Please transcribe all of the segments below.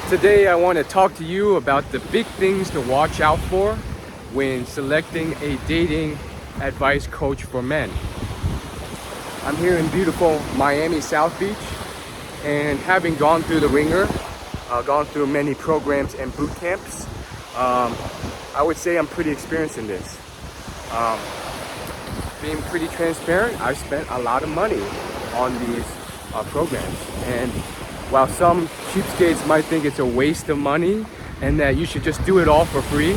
Today I want to talk to you about the big things to watch out for when selecting a dating advice coach for men. I'm here in beautiful Miami South Beach, and having gone through the ringer, gone through many programs and boot camps, I would say I'm pretty experienced in this. Being pretty transparent, I've spent a lot of money on these programs, and while some cheapskates might think it's a waste of money and that you should just do it all for free,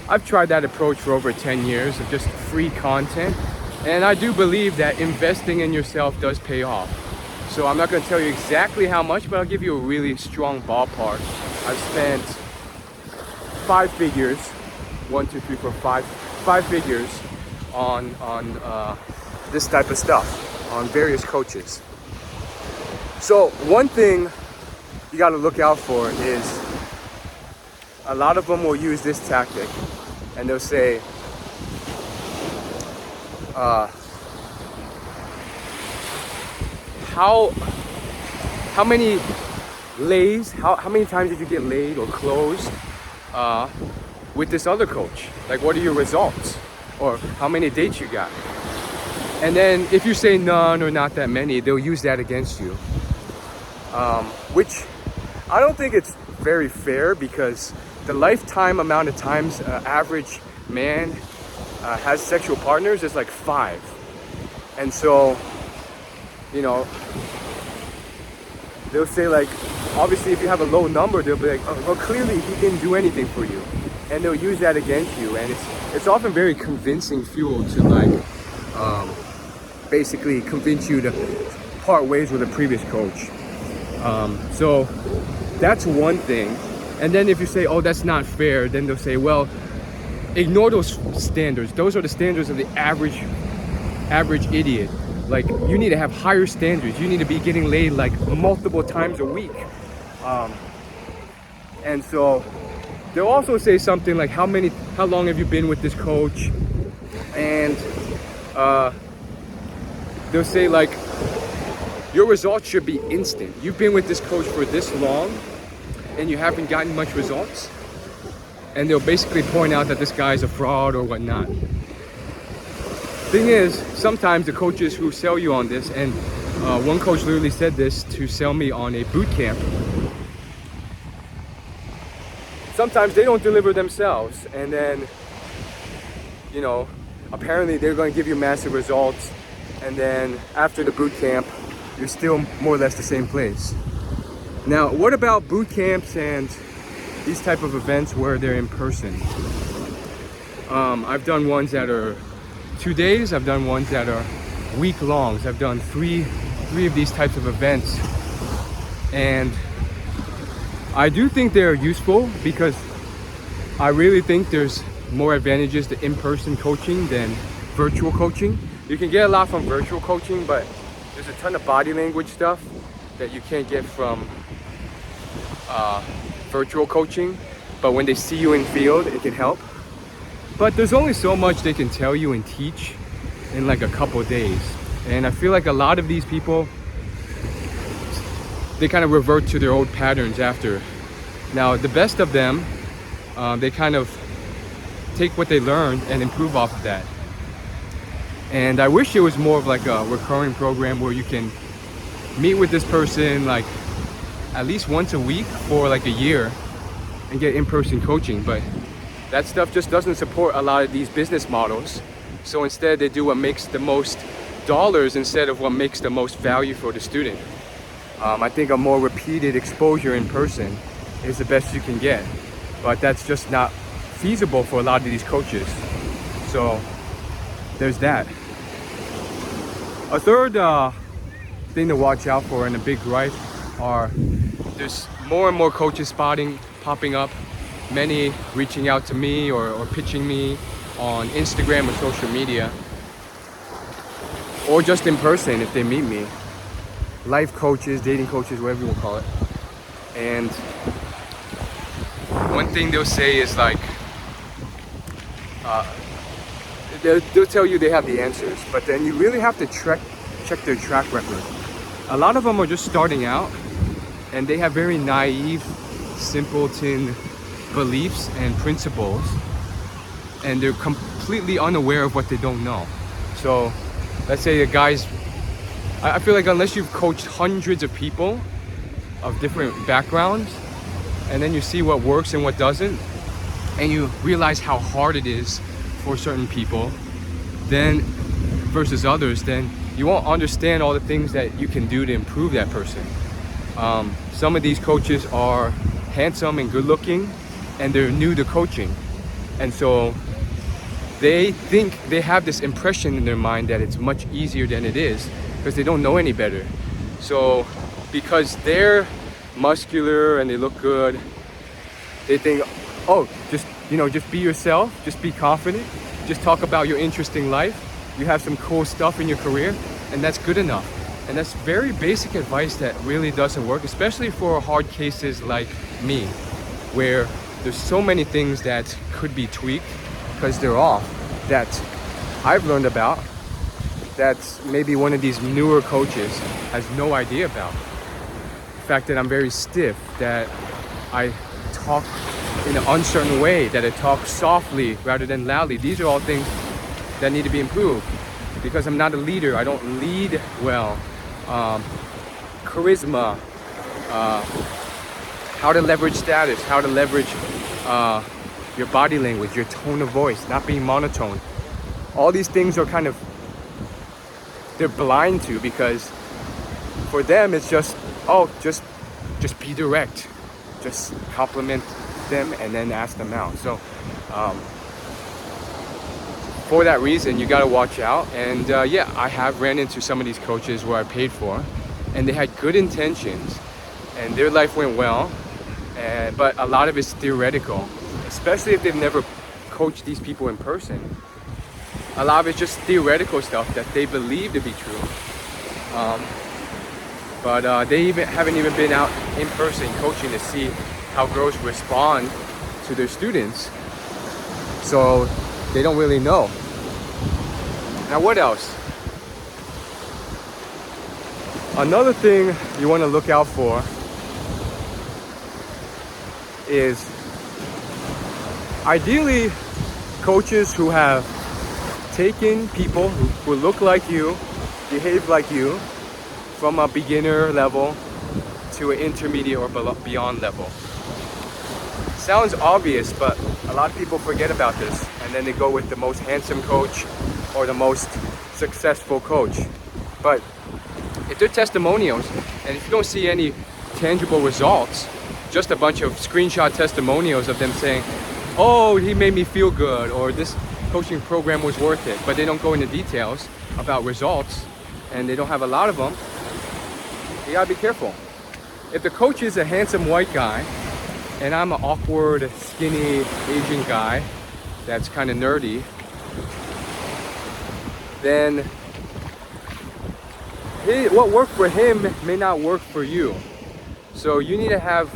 I've tried that approach for over 10 years of just free content, and I do believe that investing in yourself does pay off. So I'm not going to tell you exactly how much, but I'll give you a really strong ballpark. I've spent five figures, 1, 2, 3, 4, 5 figures on this type of stuff, on various coaches. So one thing you got to look out for is a lot of them will use this tactic, and they'll say, how many lays, how many times did you get laid or closed with this other coach? Like, what are your results? Or how many dates you got? And then if you say none or not that many, they'll use that against you. Which I don't think it's very fair, because the lifetime amount of times average man has sexual partners is like 5. And so, you know, they'll say, like, obviously if you have a low number, they'll be like, oh, well, clearly he didn't do anything for you. And they'll use that against you. And it's often very convincing fuel to, like, basically convince you to part ways with a previous coach. So that's one thing. And then if you say, oh, that's not fair, then they'll say, well, ignore those standards. Those are the standards of the average idiot. Like, you need to have higher standards. You need to be getting laid like multiple times a week. And so they'll also say something like, how long have you been with this coach? And they'll say, like, your results should be instant. You've been with this coach for this long and you haven't gotten much results. And they'll basically point out that this guy's a fraud or whatnot. Thing is, sometimes the coaches who sell you on this, and one coach literally said this to sell me on a boot camp, sometimes they don't deliver themselves. And then, you know, apparently they're going to give you massive results, and then after the boot camp, you're still more or less the same place. Now, what about boot camps and these type of events where they're in person? I've done ones that are 2 days. I've done ones that are week longs. I've done three of these types of events, and I do think they're useful, because I really think there's more advantages to in-person coaching than virtual coaching. You can get a lot from virtual coaching, but there's a ton of body language stuff that you can't get from virtual coaching. But when they see you in field, it can help. But there's only so much they can tell you and teach in like a couple days. And I feel like a lot of these people, they kind of revert to their old patterns after. Now, the best of them, they kind of take what they learned and improve off of that. And I wish it was more of like a recurring program where you can meet with this person like at least once a week for like a year and get in-person coaching. But that stuff just doesn't support a lot of these business models. So instead they do what makes the most dollars instead of what makes the most value for the student. I think a more repeated exposure in person is the best you can get, but that's just not feasible for a lot of these coaches. So there's that. A third thing to watch out for, and a big gripe, are there's more and more coaches popping up, many reaching out to me or pitching me on Instagram or social media, or just in person if they meet me. Life coaches, dating coaches, whatever you want to call it. And one thing they'll say is like, they'll tell you they have the answers, but then you really have to check their track record. A lot of them are just starting out, and they have very naive simpleton beliefs and principles, and they're completely unaware of what they don't know. So let's say the guys, I feel like unless you've coached hundreds of people of different backgrounds, and then you see what works and what doesn't, and you realize how hard it is for certain people then versus others, then you won't understand all the things that you can do to improve that person. Some of these coaches are handsome and good looking, and they're new to coaching, and so they think they have this impression in their mind that it's much easier than it is because they don't know any better. So because they're muscular and they look good, they think, oh, just be yourself, just be confident, just talk about your interesting life, you have some cool stuff in your career, and that's good enough. And that's very basic advice that really doesn't work, especially for hard cases like me, where there's so many things that could be tweaked because they're off, that I've learned about, that maybe one of these newer coaches has no idea about. The fact that I'm very stiff, that I talk in an uncertain way, that I talk softly rather than loudly. These are all things that need to be improved because I'm not a leader. I don't lead well. Charisma, how to leverage status, how to leverage your body language, your tone of voice, not being monotone. All these things are kind of, they're blind to, because for them it's just, oh, just be direct, just compliment them and then ask them out. So for that reason, you got to watch out. And yeah, I have ran into some of these coaches where I paid for, and they had good intentions and their life went well, but a lot of it's theoretical, especially if they've never coached these people in person. A lot of it's just theoretical stuff that they believe to be true, but they haven't even been out in person coaching to see how girls respond to their students, so they don't really know. Now what else? Another thing you want to look out for is ideally coaches who have taken people who look like you, behave like you, from a beginner level to an intermediate or beyond level. Sounds obvious, but a lot of people forget about this, and then they go with the most handsome coach or the most successful coach. But if they're testimonials, and if you don't see any tangible results, just a bunch of screenshot testimonials of them saying, oh, he made me feel good, or this coaching program was worth it, but they don't go into details about results, and they don't have a lot of them, you gotta be careful. If the coach is a handsome white guy, and I'm an awkward, skinny Asian guy that's kind of nerdy, then what worked for him may not work for you. So you need to have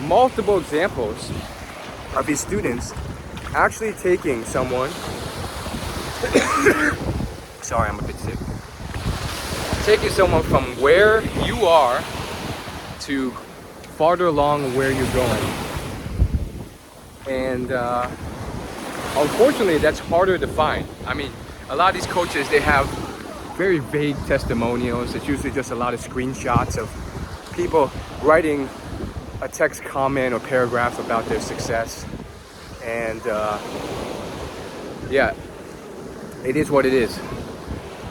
multiple examples of these students actually taking someone sorry, I'm a bit sick. Taking someone from where you are to farther along where you're going. And unfortunately, that's harder to find. I mean, a lot of these coaches, they have very vague testimonials. It's usually just a lot of screenshots of people writing a text comment or paragraph about their success. And yeah, it is what it is.